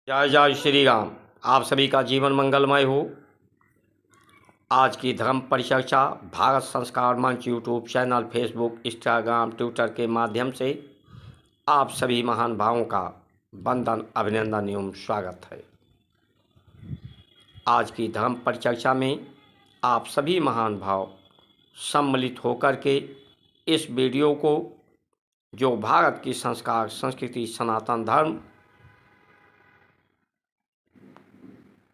जय जय श्री राम। आप सभी का जीवन मंगलमय हो। आज की धर्म परिचर्चा भारत संस्कार मंच YouTube channel, Facebook, Instagram, Twitter के माध्यम से आप सभी महान भावों का वंदन, अभिनंदन एवं स्वागत है। आज की धर्म परिचर्चा में आप सभी महान भाव सम्मिलित होकर के इस वीडियो को, जो भारत की संस्कार, संस्कृति, सनातन धर्म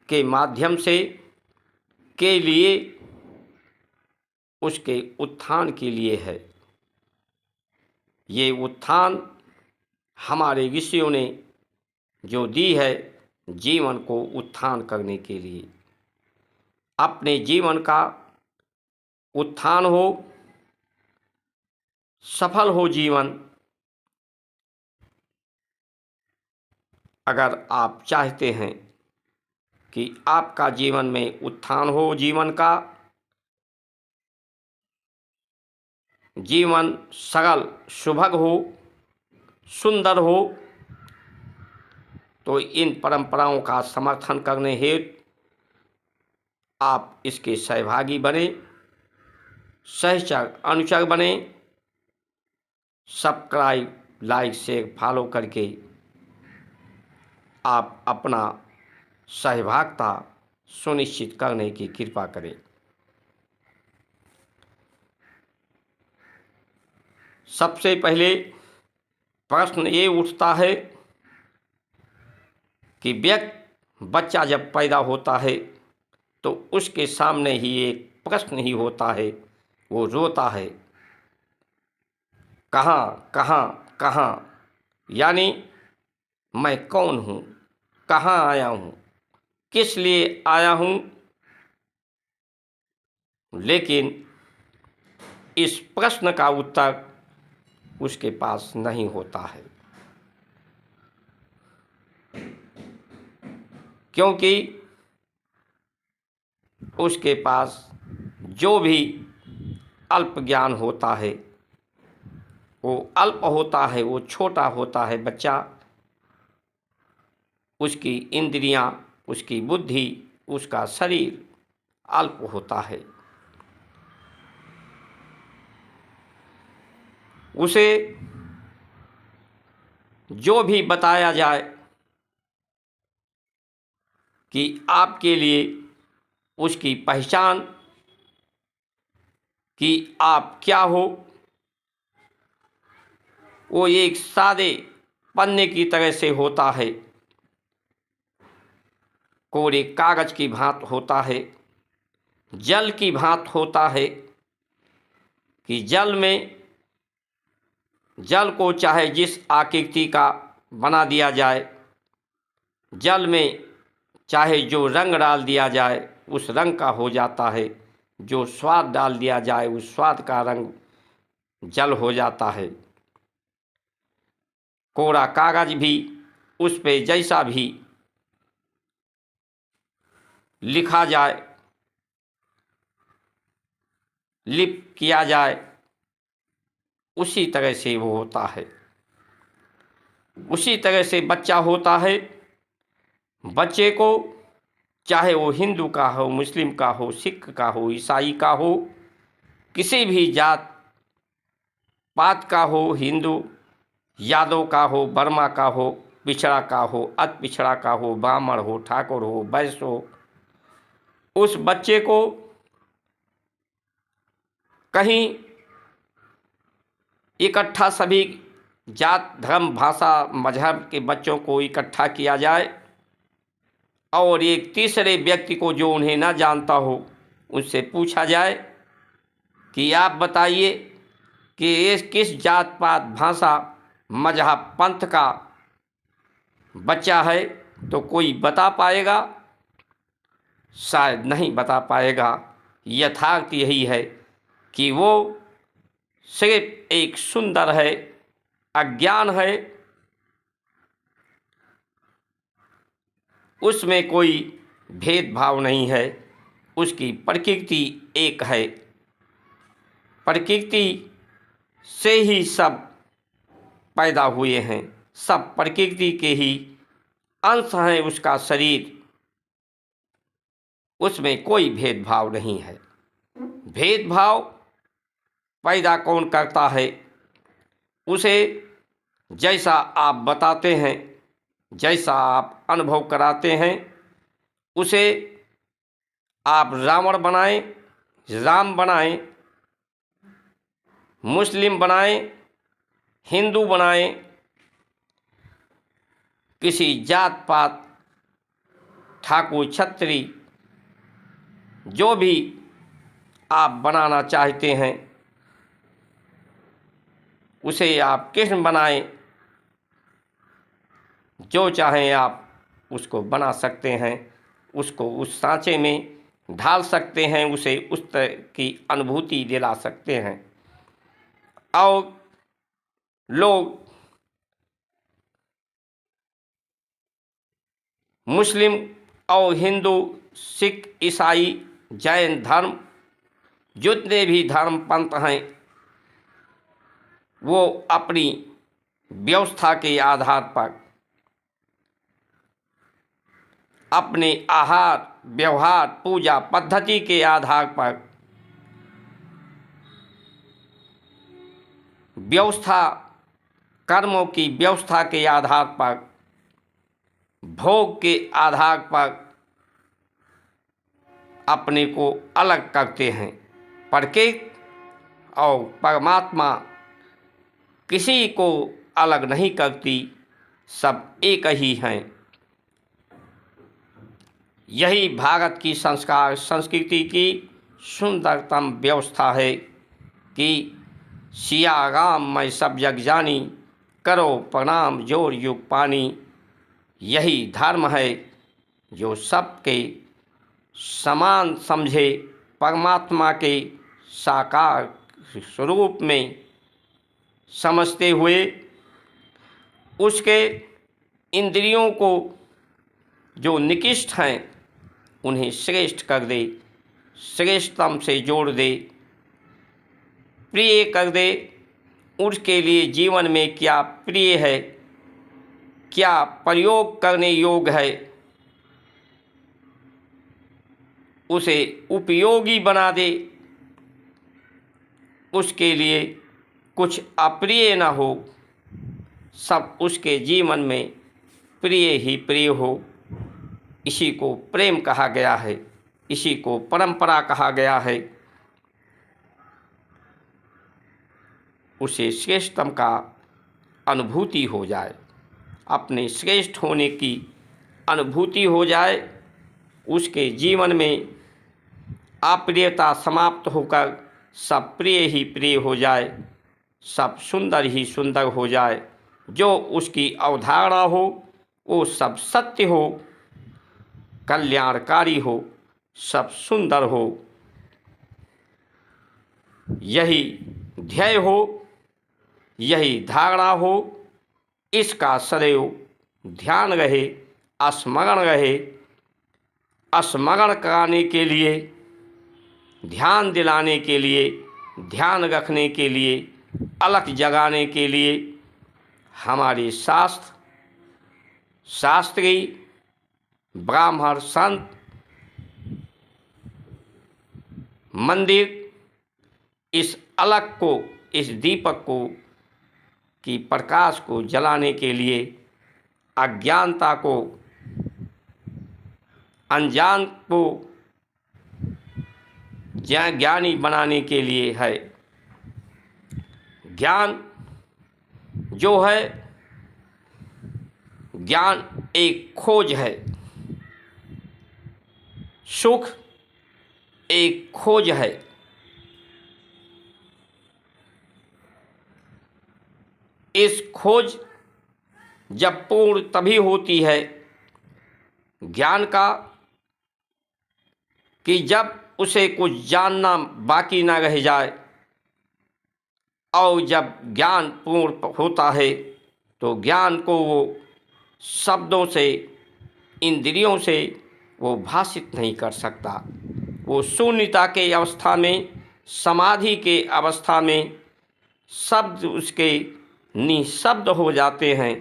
के माध्यम से के लिए, उसके उत्थान के लिए है। ये उत्थान हमारे ऋषियों ने जो दी है, जीवन को उत्थान करने के लिए, अपने जीवन का उत्थान हो, सफल हो जीवन। अगर आप चाहते हैं कि आपका जीवन में उत्थान हो, जीवन का जीवन सरल, सुभग हो, सुंदर हो, तो इन परंपराओं का समर्थन करने हेतु आप इसके सहभागी बने, सहचर, अनुचर बने। सब्सक्राइब, लाइक, शेयर, फॉलो करके आप अपना सहभागिता सुनिश्चित करने की कृपा करें। सबसे पहले प्रश्न ये उठता है कि बच्चा जब पैदा होता है तो उसके सामने ही एक प्रश्न ही होता है, वो रोता है, कहाँ कहाँ कहाँ, यानी मैं कौन हूँ, कहाँ आया हूँ, किस लिए आया हूँ। लेकिन इस प्रश्न का उत्तर उसके पास नहीं होता है, क्योंकि उसके पास जो भी अल्प ज्ञान होता है वो अल्प होता है, वो छोटा होता है बच्चा। उसकी इंद्रियां, उसकी बुद्धि, उसका शरीर अल्प होता है। उसे जो भी बताया जाए कि आपके लिए उसकी पहचान, कि आप क्या हो, वो एक सादे पन्ने की तरह से होता है, कोरे कागज की भांत होता है, जल की भांत होता है। कि जल को चाहे जिस आकृति का बना दिया जाए, जल में चाहे जो रंग डाल दिया जाए उस रंग का हो जाता है, जो स्वाद डाल दिया जाए उस स्वाद का रंग जल हो जाता है। कोरा कागज भी, उस पे जैसा भी लिखा जाए, लिप किया जाए, उसी तरह से वो होता है। उसी तरह से बच्चा होता है। बच्चे को चाहे वो हिंदू का हो, मुस्लिम का हो, सिख का हो, ईसाई का हो, किसी भी जात पात का हो, हिंदू यादव का हो, वर्मा का हो, पिछड़ा का हो, अति पिछड़ा का हो, ब्राह्मण हो, ठाकुर हो, वैश्य हो, उस बच्चे को कहीं इकट्ठा सभी जात, धर्म, भाषा, मजहब के बच्चों को इकट्ठा किया जाए और एक तीसरे व्यक्ति को जो उन्हें ना जानता हो उससे पूछा जाए कि आप बताइए कि ये किस जात पात, भाषा, मजहब, पंथ का बच्चा है, तो कोई बता पाएगा? शायद नहीं बता पाएगा। यथार्थ यही है कि वो सिर्फ एक सुंदर है, अज्ञान है, उसमें कोई भेदभाव नहीं है, उसकी प्रकृति एक है। प्रकृति से ही सब पैदा हुए हैं, सब प्रकृति के ही अंश है उसका शरीर, उसमें कोई भेदभाव नहीं है। भेदभाव पैदा कौन करता है? उसे जैसा आप बताते हैं, जैसा आप अनुभव कराते हैं, उसे आप रावण बनाएं, राम बनाएं, मुस्लिम बनाएं, हिंदू बनाएं, किसी जात पात, ठाकुर छत्री, जो भी आप बनाना चाहते हैं, उसे आप कृष्ण बनाएं, जो चाहें आप उसको बना सकते हैं, उसको उस सांचे में ढाल सकते हैं, उसे उस तरह की अनुभूति दिला सकते हैं। और लोग मुस्लिम और हिंदू, सिख, ईसाई, जैन धर्म, जितने भी धर्म पंथ हैं, वो अपनी व्यवस्था के आधार पर, अपने आहार व्यवहार पूजा पद्धति के आधार पर व्यवस्था, कर्मों की व्यवस्था के आधार पर, भोग के आधार पर अपने को अलग करते हैं। प्रकृति और परमात्मा किसी को अलग नहीं करती, सब एक ही हैं। यही भारत की संस्कार संस्कृति की सुंदरतम व्यवस्था है कि सिया राम मैं सब जग जानी, करो प्रणाम जोर युग पानी। यही धर्म है जो सबके समान समझे, परमात्मा के साकार स्वरूप में समझते हुए उसके इंद्रियों को जो निकृष्ट हैं उन्हें श्रेष्ठ कर दे, श्रेष्ठतम से जोड़ दे, प्रिय कर दे। उसके लिए जीवन में क्या प्रिय है, क्या प्रयोग करने योग्य है, उसे उपयोगी बना दे। उसके लिए कुछ अप्रिय न हो, सब उसके जीवन में प्रिय ही प्रिय हो। इसी को प्रेम कहा गया है, इसी को परंपरा कहा गया है। उसे श्रेष्ठतम का अनुभूति हो जाए, अपने श्रेष्ठ होने की अनुभूति हो जाए, उसके जीवन में अप्रियता समाप्त होकर सब प्रिय ही प्रिय हो जाए, सब सुंदर ही सुंदर हो जाए। जो उसकी अवधारणा हो वो सब सत्य हो, कल्याणकारी हो, सब सुंदर हो। यही ध्येय हो, यही धारणा हो, इसका सदैव ध्यान रहे, स्मरण रहे। स्मरण कराने के लिए, ध्यान दिलाने के लिए, ध्यान रखने के लिए, अलख जगाने के लिए हमारे शास्त्री, ब्राह्मण, संत, मंदिर इस अलख को, इस दीपक को की प्रकाश को जलाने के लिए, अज्ञानता को, अनजान को ज्ञानी बनाने के लिए है। ज्ञान जो है, ज्ञान एक खोज है, सुख एक खोज है। इस खोज जब पूर्ण तभी होती है ज्ञान का कि जब उसे कुछ जानना बाकी ना रह जाए। और जब ज्ञान पूर्ण होता है तो ज्ञान को वो शब्दों से, इंद्रियों से वो भाषित नहीं कर सकता। वो शून्यता के अवस्था में, समाधि के अवस्था में शब्द उसके निःशब्द हो जाते हैं,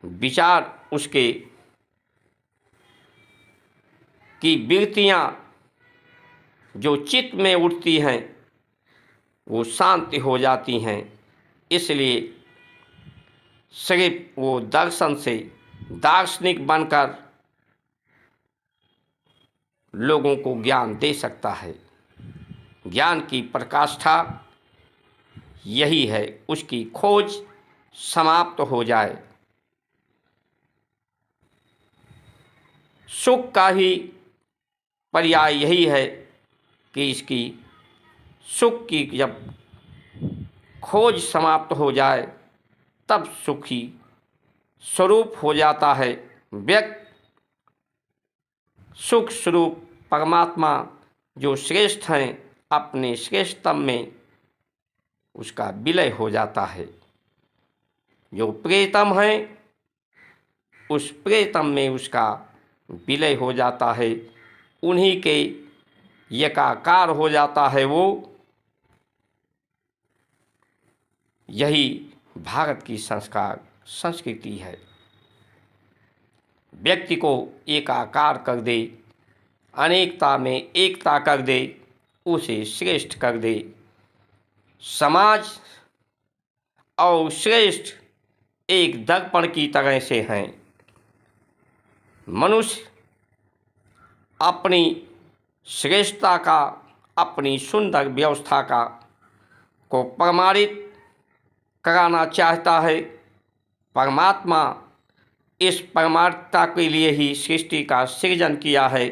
विचार उसके की वृत्तियाँ जो चित्त में उठती हैं वो शांति हो जाती हैं। इसलिए सिर्फ वो दर्शन से दार्शनिक बनकर लोगों को ज्ञान दे सकता है। ज्ञान की प्रकाष्ठा यही है, उसकी खोज समाप्त हो जाए। सुख का ही पर्याय यही है कि इसकी सुख की जब खोज समाप्त हो जाए तब सुखी स्वरूप हो जाता है। व्यक्ति सुख स्वरूप परमात्मा जो श्रेष्ठ हैं अपने श्रेष्ठतम में उसका विलय हो जाता है। जो प्रियतम है उस प्रियतम में उसका विलय हो जाता है, उन्हीं के एकाकार हो जाता है वो। यही भारत की संस्कृति है। व्यक्ति को एकाकार कर दे, अनेकता में एकता कर दे, उसे श्रेष्ठ कर दे। समाज और श्रेष्ठ एक दर्पण की तरह से हैं। मनुष्य अपनी श्रेष्ठता का, अपनी सुंदर व्यवस्था का को प्रमाणित कराना चाहता है। परमात्मा इस परमार्थता के लिए ही सृष्टि का सृजन किया है।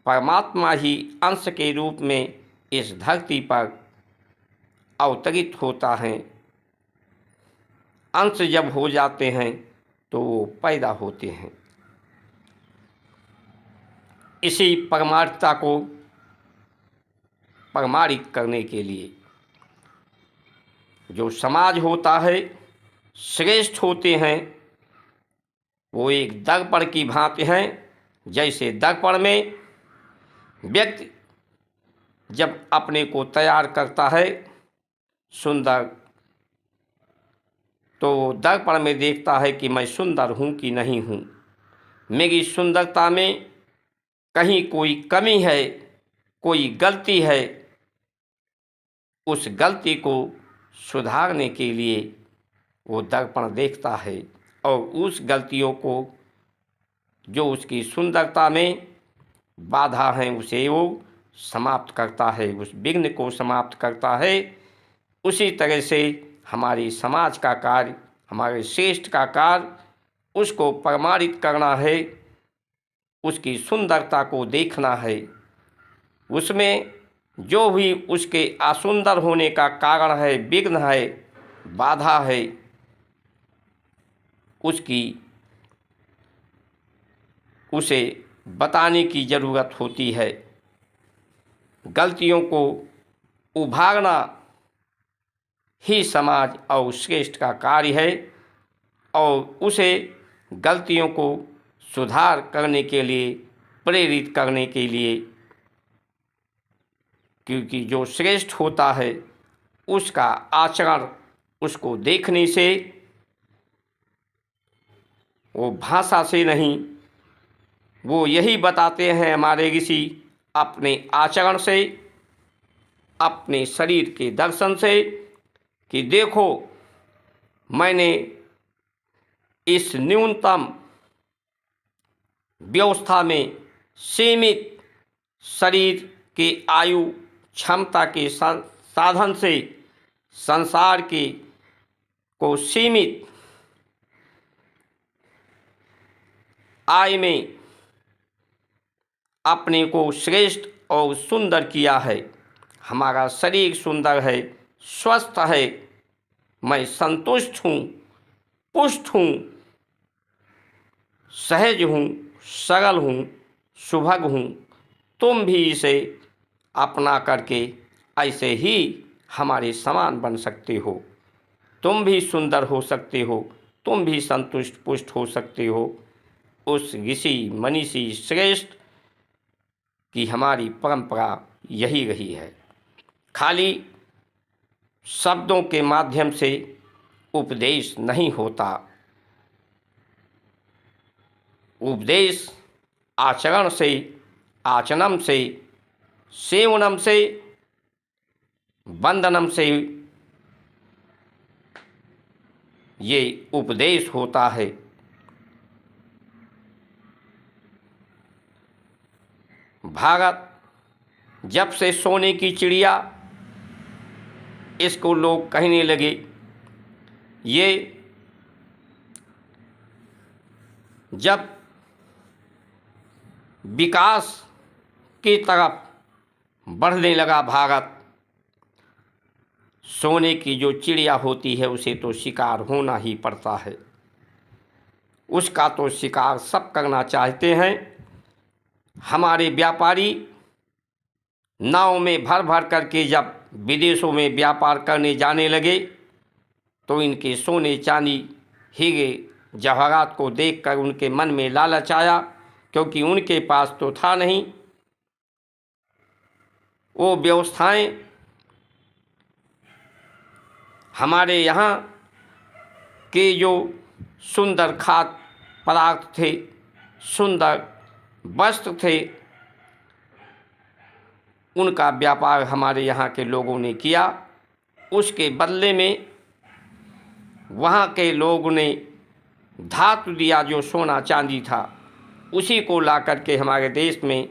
परमात्मा ही अंश के रूप में इस धरती पर अवतरित होता है। अंश जब हो जाते हैं तो वो पैदा होते हैं। इसी परमार्थता को प्रमाणित करने के लिए जो समाज होता है, श्रेष्ठ होते हैं, वो एक दर्पण की भांति हैं। जैसे दर्पण में व्यक्ति जब अपने को तैयार करता है सुंदर, तो दर्पण में देखता है कि मैं सुंदर हूँ कि नहीं हूँ, मेरी सुंदरता में कहीं कोई कमी है, कोई गलती है। उस गलती को सुधारने के लिए वो दर्पण देखता है और उस गलतियों को जो उसकी सुंदरता में बाधा है उसे वो समाप्त करता है, उस विघ्न को समाप्त करता है। उसी तरह से हमारी समाज का कार्य, हमारे श्रेष्ठ का कार्य उसको प्रमाणित करना है, उसकी सुंदरता को देखना है। उसमें जो भी उसके असुंदर होने का कारण है, विघ्न है, बाधा है, उसे बताने की ज़रूरत होती है। गलतियों को उभारना ही समाज और श्रेष्ठ का कार्य है और उसे गलतियों को सुधार करने के लिए, प्रेरित करने के लिए, क्योंकि जो श्रेष्ठ होता है उसका आचरण उसको देखने से, वो भाषा से नहीं, वो यही बताते हैं हमारे ऋषि अपने आचरण से, अपने शरीर के दर्शन से कि देखो मैंने इस न्यूनतम व्यवस्था में सीमित शरीर के आयु क्षमता के साधन से संसार के को सीमित आय में अपने को श्रेष्ठ और सुंदर किया है। हमारा शरीर सुंदर है, स्वस्थ है, मैं संतुष्ट हूँ, पुष्ट हूँ, सहज हूँ, सरल हूँ, सुभग हूँ। तुम भी इसे अपना करके ऐसे ही हमारे समान बन सकते हो। तुम भी सुंदर हो सकते हो, तुम भी संतुष्ट पुष्ट हो सकते हो। उस ऋषि मनीषी श्रेष्ठ की हमारी परंपरा यही रही है। खाली शब्दों के माध्यम से उपदेश नहीं होता, उपदेश आचरण से, आचनम से, सेवनम से, वंदनम से ये उपदेश होता है। भारत जब से सोने की चिड़िया इसको लोग कहने लगे, ये जब विकास की तरफ बढ़ने लगा भारत, सोने की जो चिड़िया होती है उसे तो शिकार होना ही पड़ता है। उसका तो शिकार सब करना चाहते हैं। हमारे व्यापारी नाव में भर भर करके जब विदेशों में व्यापार करने जाने लगे तो इनके सोने चांदी हीरे जवाहरात को देखकर उनके मन में लालच आया, क्योंकि उनके पास तो था नहीं। वो व्यवस्थाएं हमारे यहाँ के जो सुंदर खाद्य पदार्थ थे, सुंदर वस्त्र थे, उनका व्यापार हमारे यहाँ के लोगों ने किया। उसके बदले में वहाँ के लोगों ने धातु दिया, जो सोना चांदी था, उसी को ला करके हमारे देश में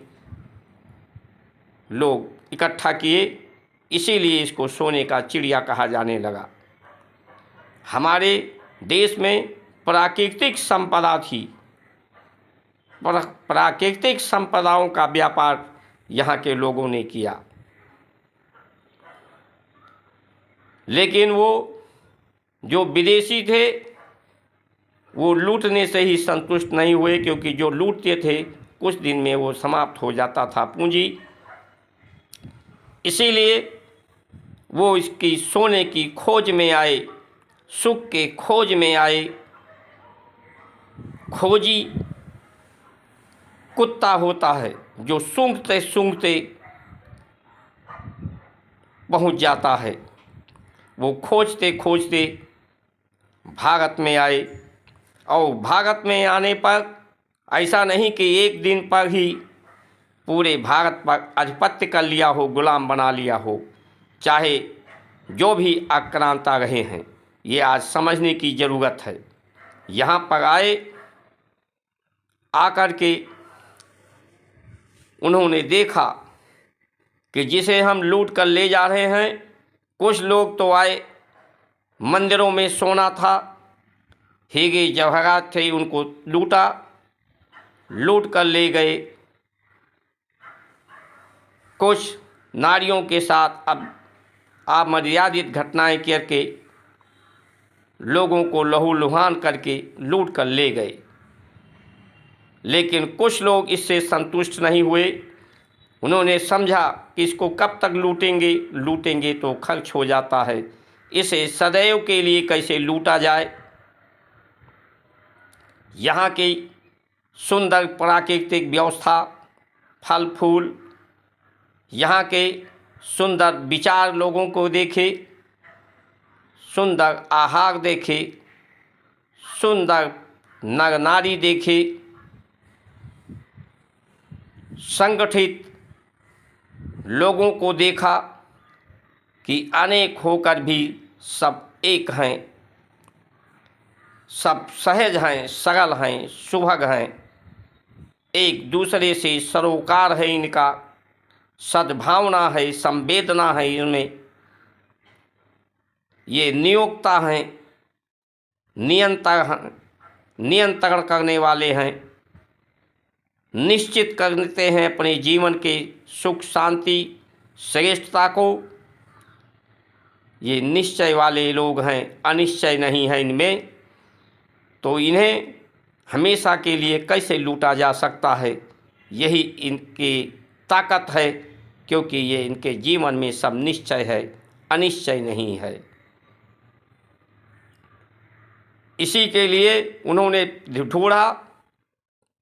लोग इकट्ठा किए। इसीलिए इसको सोने का चिड़िया कहा जाने लगा। हमारे देश में प्राकृतिक संपदा थी, प्राकृतिक संपदाओं का व्यापार यहाँ के लोगों ने किया। लेकिन वो जो विदेशी थे वो लूटने से ही संतुष्ट नहीं हुए, क्योंकि जो लूटते थे कुछ दिन में वो समाप्त हो जाता था पूंजी। इसीलिए वो इसकी सोने की खोज में आए, सुख के खोज में आए। खोजी कुत्ता होता है जो सूंघते सूंघते पहुंच जाता है। वो खोजते खोजते भारत में आए, और भारत में आने पर ऐसा नहीं कि एक दिन पर ही पूरे भारत पर आधिपत्य कर लिया हो, गुलाम बना लिया हो। चाहे जो भी आक्रांता रहे हैं, ये आज समझने की ज़रूरत है। यहाँ पर आए, आकर के उन्होंने देखा कि जिसे हम लूट कर ले जा रहे हैं, कुछ लोग तो आए, मंदिरों में सोना था, हीरे जवाहरात थे, उनको लूटा, लूट कर ले गए। कुछ नारियों के साथ अब अमर्यादित घटनाएं करके लोगों को लहूलुहान करके लूट कर ले गए। लेकिन कुछ लोग इससे संतुष्ट नहीं हुए। उन्होंने समझा कि इसको कब तक लूटेंगे, लूटेंगे तो खर्च हो जाता है, इसे सदैव के लिए कैसे लूटा जाए। यहाँ की सुंदर प्राकृतिक व्यवस्था, फल फूल, यहाँ के सुंदर विचार लोगों को देखे, सुंदर आहार देखे, सुंदर नर नारी देखे, संगठित लोगों को देखा कि अनेक होकर भी सब एक हैं, सब सहज हैं, सरल हैं, सुभग हैं, एक दूसरे से सरोकार है इनका, सद्भावना है, संवेदना है इनमें, ये नियोक्ता हैं, नियंत्रण करने वाले हैं, निश्चित करते हैं अपने जीवन के सुख शांति श्रेष्ठता को। ये निश्चय वाले लोग हैं, अनिश्चय नहीं है इनमें। तो इन्हें हमेशा के लिए कैसे लूटा जा सकता है, यही इनकी ताकत है, क्योंकि ये इनके जीवन में सब निश्चय है, अनिश्चय नहीं है। इसी के लिए उन्होंने ढूंढा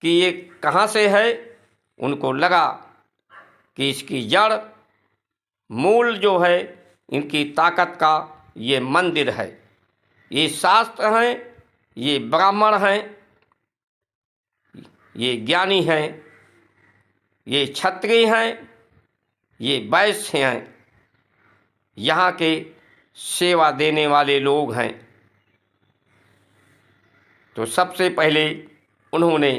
कि ये कहाँ से है। उनको लगा कि इसकी जड़, मूल जो है इनकी ताकत का, ये मंदिर है, ये शास्त्र हैं, ये ब्राह्मण हैं, ये ज्ञानी हैं, ये क्षत्रिय हैं, ये वैश्य हैं, यहाँ के सेवा देने वाले लोग हैं। तो सबसे पहले उन्होंने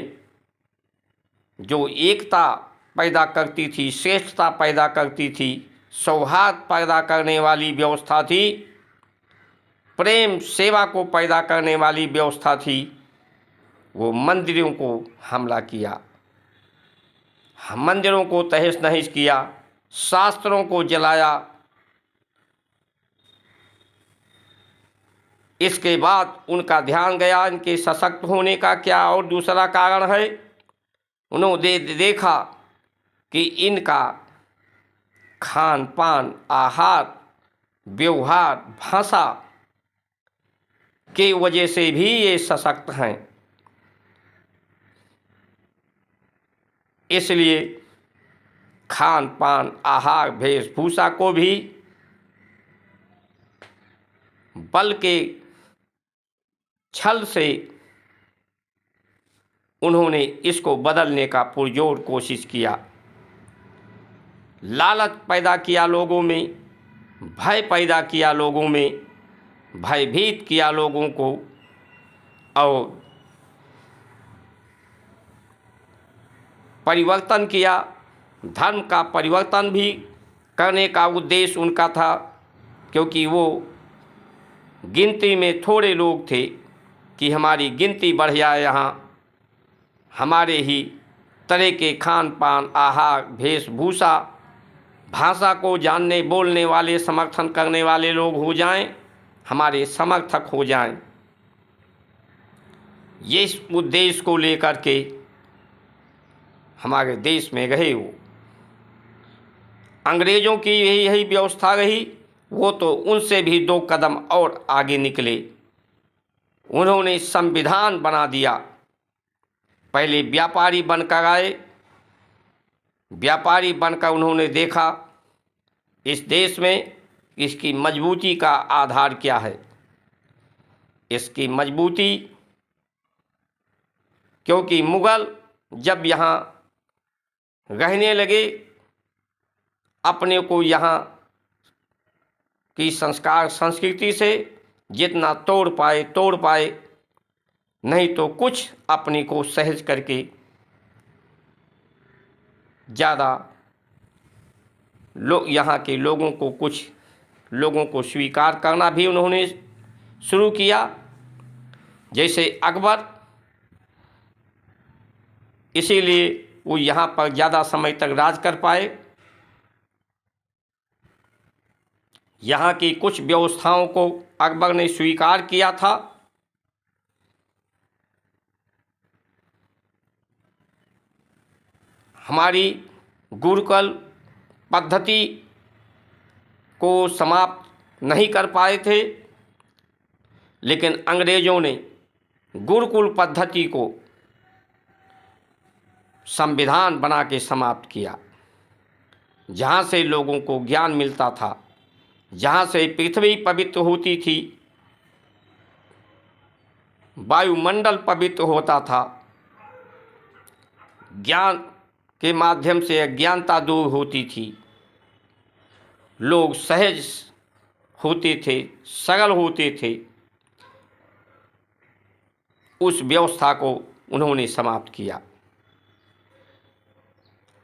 जो एकता पैदा करती थी, श्रेष्ठता पैदा करती थी, सौहार्द पैदा करने वाली व्यवस्था थी, प्रेम सेवा को पैदा करने वाली व्यवस्था थी, वो मंदिरों को हमला किया, मंदिरों को तहस नहस किया, शास्त्रों को जलाया। इसके बाद उनका ध्यान गया इनके सशक्त होने का क्या और दूसरा कारण है। उन्होंने देखा कि इनका खान पान, आहार, व्यवहार, भाषा के वजह से भी ये सशक्त हैं। इसलिए खान पान, आहार, वेशभूषा को भी बल के छल से उन्होंने इसको बदलने का पुरजोर कोशिश किया। लालच पैदा किया लोगों में, भय पैदा किया लोगों में, भयभीत किया लोगों को, और परिवर्तन किया। धर्म का परिवर्तन भी करने का उद्देश्य उनका था, क्योंकि वो गिनती में थोड़े लोग थे कि हमारी गिनती बढ़ जाए, यहाँ हमारे ही तरह के खान पान, आहार, वेशभूषा, भाषा को जानने बोलने वाले, समर्थन करने वाले लोग हो जाएं, हमारे समर्थक हो जाएं। ये इस उद्देश्य को लेकर के हमारे देश में गए। वो अंग्रेज़ों की यही व्यवस्था रही, वो तो उनसे भी 2 कदम और आगे निकले। उन्होंने संविधान बना दिया। पहले व्यापारी बनकर आए, व्यापारी बनकर उन्होंने देखा इस देश में इसकी मजबूती का आधार क्या है। इसकी मजबूती, क्योंकि मुग़ल जब यहाँ रहने लगे, अपने को यहाँ की संस्कार संस्कृति से जितना तोड़ पाए, नहीं तो कुछ अपने को सहज करके ज़्यादा यहाँ के लोगों को, कुछ लोगों को स्वीकार करना भी उन्होंने शुरू किया। जैसे अकबर, इसीलिए वो यहाँ पर ज़्यादा समय तक राज कर पाए। यहाँ की कुछ व्यवस्थाओं को अकबर ने स्वीकार किया था। हमारी गुरुकुल पद्धति को समाप्त नहीं कर पाए थे, लेकिन अंग्रेज़ों ने गुरुकुल पद्धति को संविधान बना के समाप्त किया, जहाँ से लोगों को ज्ञान मिलता था, जहाँ से पृथ्वी पवित्र होती थी, वायुमंडल पवित्र होता था, ज्ञान के माध्यम से अज्ञानता दूर होती थी, लोग सहज होते थे, सरल होते थे। उस व्यवस्था को उन्होंने समाप्त किया।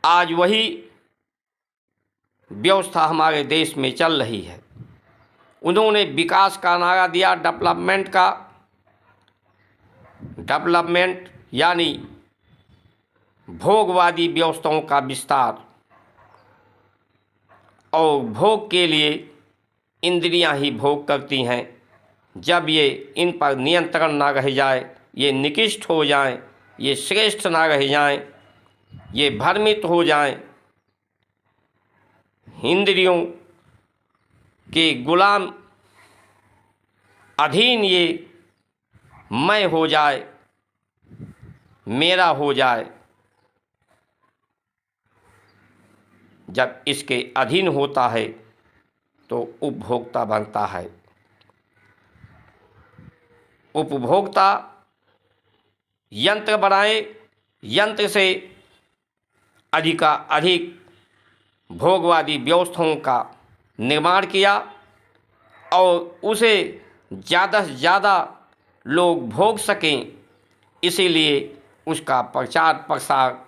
आज वही व्यवस्था हमारे देश में चल रही है। उन्होंने विकास का नारा दिया, डेवलपमेंट का। डेवलपमेंट यानी भोगवादी व्यवस्थाओं का विस्तार, और भोग के लिए इंद्रियां ही भोग करती हैं। जब ये इन पर नियंत्रण ना रह जाए, ये निकृष्ट हो जाएं, ये श्रेष्ठ ना रह जाएं, ये भ्रमित हो जाएं, इंद्रियों के गुलाम अधीन ये मैं हो जाए, मेरा हो जाए, जब इसके अधीन होता है तो उपभोक्ता बनता है। उपभोक्ता यंत्र बनाए यंत्र से अधिक भोगवादी व्यवस्थाओं का निर्माण किया और उसे ज़्यादा से ज़्यादा लोग भोग सकें, इसीलिए उसका प्रचार प्रसार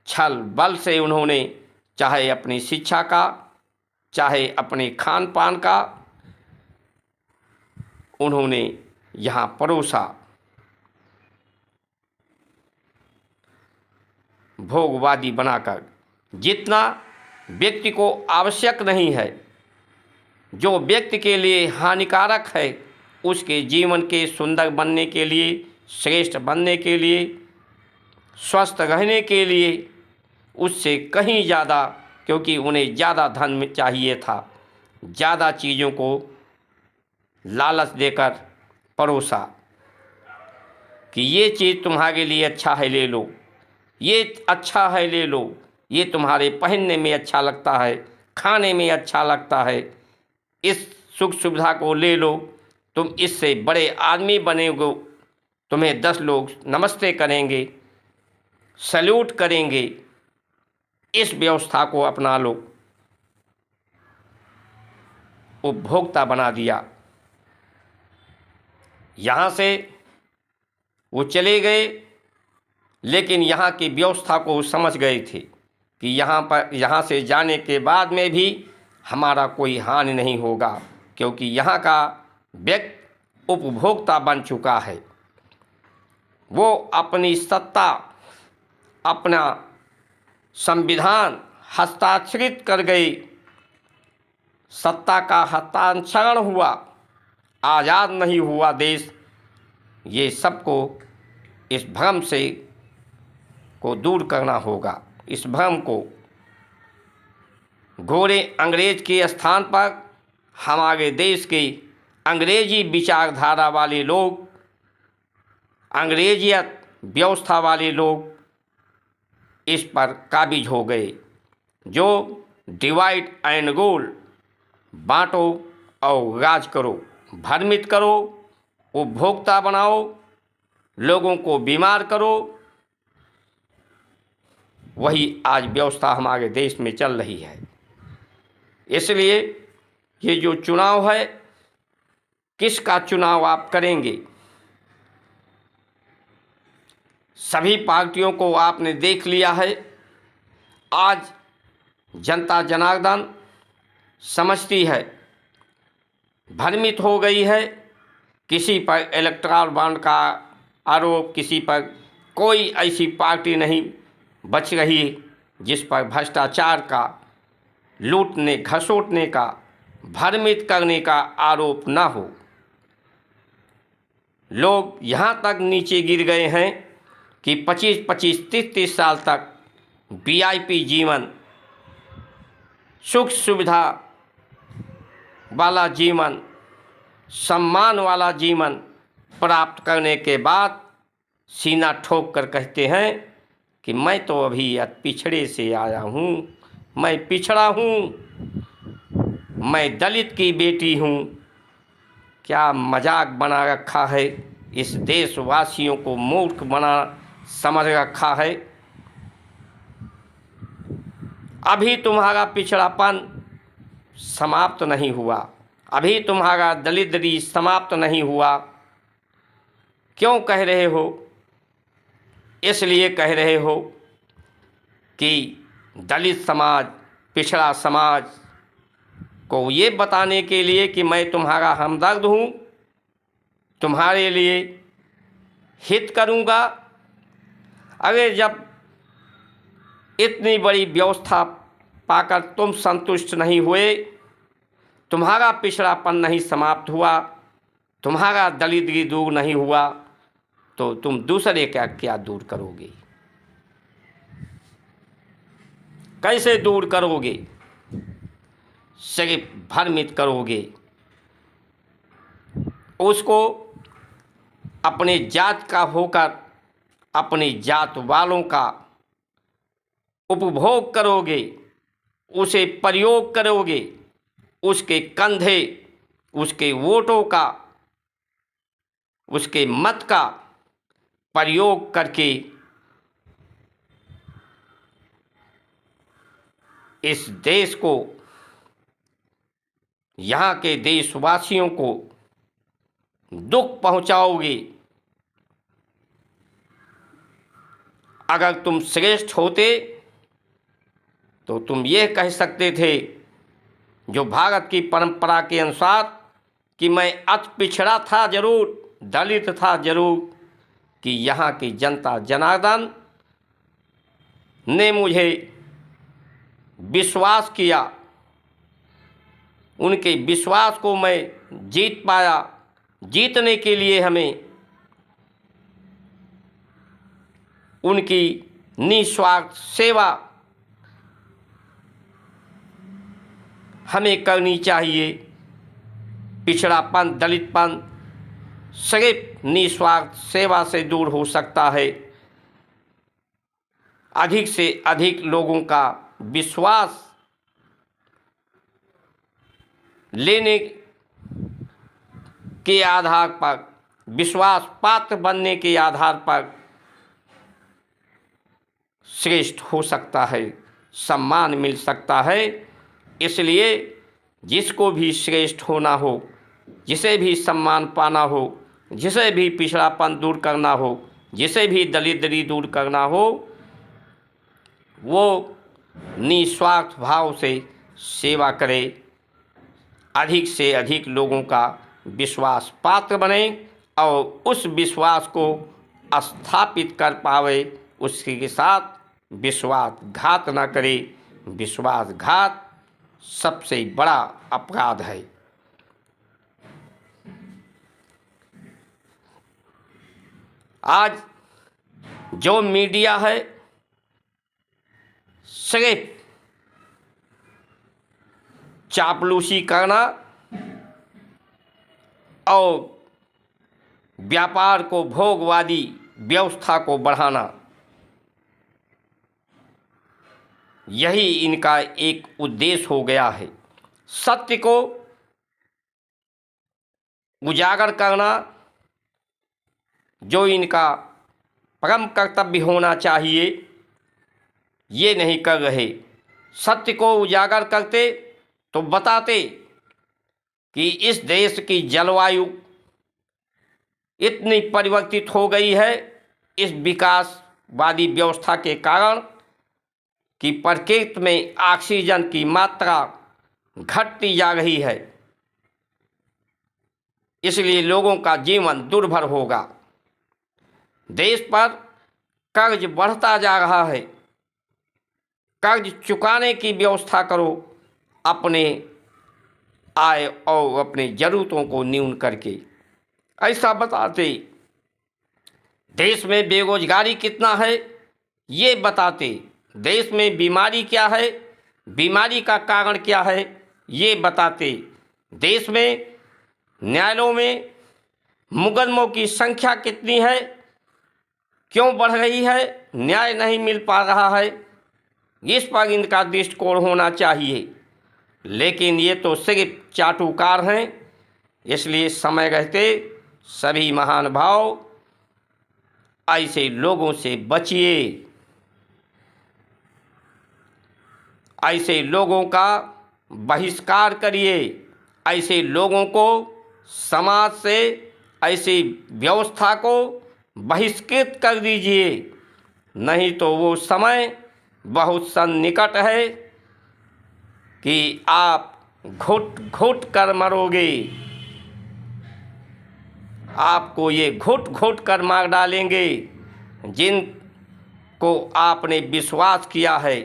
छल बल से उन्होंने, चाहे अपनी शिक्षा का, चाहे अपने खान पान का, उन्होंने यहाँ परोसा। भोगवादी बनाकर जितना व्यक्ति को आवश्यक नहीं है, जो व्यक्ति के लिए हानिकारक है, उसके जीवन के सुंदर बनने के लिए, श्रेष्ठ बनने के लिए, स्वस्थ रहने के लिए, उससे कहीं ज़्यादा, क्योंकि उन्हें ज़्यादा धन चाहिए था, ज़्यादा चीज़ों को लालच देकर परोसा कि ये चीज़ तुम्हारे लिए अच्छा है, ले लो, ये अच्छा है, ले लो, ये तुम्हारे पहनने में अच्छा लगता है, खाने में अच्छा लगता है, इस सुख सुविधा को ले लो, तुम इससे बड़े आदमी बनेगो, तुम्हें 10 लोग नमस्ते करेंगे, सैल्यूट करेंगे, इस व्यवस्था को अपना लो। उपभोक्ता बना दिया। यहाँ से वो चले गए, लेकिन यहाँ की व्यवस्था को समझ गए थे कि यहाँ से जाने के बाद में भी हमारा कोई हानि नहीं होगा, क्योंकि यहाँ का व्यक्ति उपभोक्ता बन चुका है। वो अपनी सत्ता, अपना संविधान हस्ताक्षरित कर गए, सत्ता का हस्तांतरण हुआ, आज़ाद नहीं हुआ देश। ये सबको इस भ्रम से को दूर करना होगा। इस भ्रम को, गोरे अंग्रेज के स्थान पर हमारे देश के अंग्रेजी विचारधारा वाले लोग, अंग्रेजियत व्यवस्था वाले लोग इस पर काबिज हो गए, जो डिवाइड एंड रूल, बांटो और राज करो, भ्रमित करो, उपभोक्ता बनाओ, लोगों को बीमार करो, वही आज व्यवस्था हमारे देश में चल रही है। इसलिए ये जो चुनाव है, किसका चुनाव आप करेंगे? सभी पार्टियों को आपने देख लिया है। आज जनता जनार्दन समझती है, भ्रमित हो गई है। किसी पर इलेक्टोरल बॉन्ड का आरोप, किसी पर कोई ऐसी पार्टी नहीं बच रही जिस पर भ्रष्टाचार का, लूटने घसोटने का, भ्रमित करने का आरोप ना हो। लोग यहाँ तक नीचे गिर गए हैं कि 25-25, 30-30 साल तक VIP जीवन, सुख सुविधा वाला जीवन, सम्मान वाला जीवन प्राप्त करने के बाद सीना ठोक कर कहते हैं कि मैं तो अभी पिछड़े से आया हूँ, मैं पिछड़ा हूँ, मैं दलित की बेटी हूँ। क्या मजाक बना रखा है, इस देशवासियों को मूर्ख बना समझ रखा है। अभी तुम्हारा पिछड़ापन समाप्त नहीं हुआ, अभी तुम्हारा दलिद्री समाप्त नहीं हुआ। क्यों कह रहे हो? इसलिए कह रहे हो कि दलित समाज, पिछड़ा समाज को ये बताने के लिए कि मैं तुम्हारा हमदर्द हूँ, तुम्हारे लिए हित करूँगा। अरे जब इतनी बड़ी व्यवस्था पाकर तुम संतुष्ट नहीं हुए, तुम्हारा पिछड़ापन नहीं समाप्त हुआ, तुम्हारा दलिद्री दूर नहीं हुआ, तो तुम दूसरे का क्या दूर करोगे? कैसे दूर करोगे? सिर्फ भ्रमित करोगे। उसको अपने जात का होकर अपनी जात वालों का उपभोग करोगे, उसे प्रयोग करोगे, उसके कंधे, उसके वोटों का, उसके मत का प्रयोग करके इस देश को, यहाँ के देशवासियों को दुख पहुंचाओगे। अगर तुम श्रेष्ठ होते तो तुम ये कह सकते थे, जो भारत की परंपरा के अनुसार, कि मैं अति पिछड़ा था जरूर, दलित था जरूर, कि यहाँ की जनता जनार्दन ने मुझे विश्वास किया, उनके विश्वास को मैं जीत पाया। जीतने के लिए हमें उनकी निस्वार्थ सेवा हमें करनी चाहिए। पिछड़ापन, दलितपन सिर्फ निस्वार्थ सेवा से दूर हो सकता है। अधिक से अधिक लोगों का विश्वास लेने के आधार पर, विश्वास पात्र बनने के आधार पर श्रेष्ठ हो सकता है, सम्मान मिल सकता है। इसलिए जिसको भी श्रेष्ठ होना हो, जिसे भी सम्मान पाना हो, जिसे भी पिछड़ापन दूर करना हो, जिसे भी दरिद्री दूर करना हो, वो निस्वार्थ भाव से सेवा करे, अधिक से अधिक लोगों का विश्वास पात्र बने और उस विश्वास को स्थापित कर पावे, उसके साथ विश्वासघात न करे। विश्वासघात सबसे बड़ा अपराध है। आज जो मीडिया है सिर्फ चापलूसी करना और व्यापार को, भोगवादी व्यवस्था को बढ़ाना, यही इनका एक उद्देश्य हो गया है। सत्य को उजागर करना जो इनका परम कर्तव्य होना चाहिए, ये नहीं कर रहे। सत्य को उजागर करते तो बताते कि इस देश की जलवायु इतनी परिवर्तित हो गई है इस विकासवादी व्यवस्था के कारण कि प्रकृति में ऑक्सीजन की मात्रा घटती जा रही है, इसलिए लोगों का जीवन दुर्भर होगा। देश पर कर्ज बढ़ता जा रहा है। कर्ज चुकाने की व्यवस्था करो, अपने आय और अपने ज़रूरतों को न्यून करके। ऐसा बताते। देश में बेरोजगारी कितना है ये बताते। देश में बीमारी क्या है, बीमारी का कारण क्या है ये बताते। देश में न्यायालयों में मुकदमों की संख्या कितनी है, क्यों बढ़ रही है, न्याय नहीं मिल पा रहा है, इस पर इनका दृष्टिकोण होना चाहिए। लेकिन ये तो सिर्फ चाटुकार हैं। इसलिए समय रहते सभी महानुभाव ऐसे लोगों से बचिए। ऐसे लोगों का बहिष्कार करिए। ऐसे लोगों को समाज से, ऐसी व्यवस्था को बहिष्कृत कर दीजिए। नहीं तो वो समय बहुत सन्निकट है कि आप घुट घुट कर मरोगे। आपको ये घुट घुट कर मार डालेंगे जिनको आपने विश्वास किया है,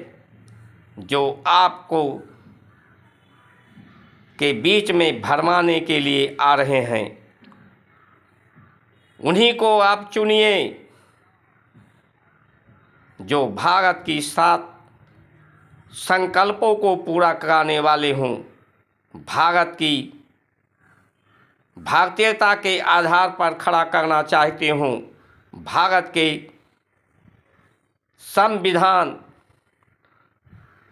जो आपको के बीच में भरमाने के लिए आ रहे हैं। उन्हीं को आप चुनिए जो भारत की 7 संकल्पों को पूरा कराने वाले हों, भारत की भारतीयता के आधार पर खड़ा करना चाहते हों, भारत के संविधान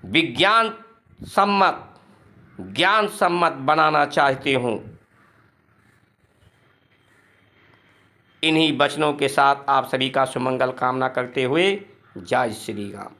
विज्ञान सम्मत, ज्ञान सम्मत बनाना चाहते हों। इन्हीं वचनों के साथ आप सभी का सुमंगल कामना करते हुए जय श्री राम।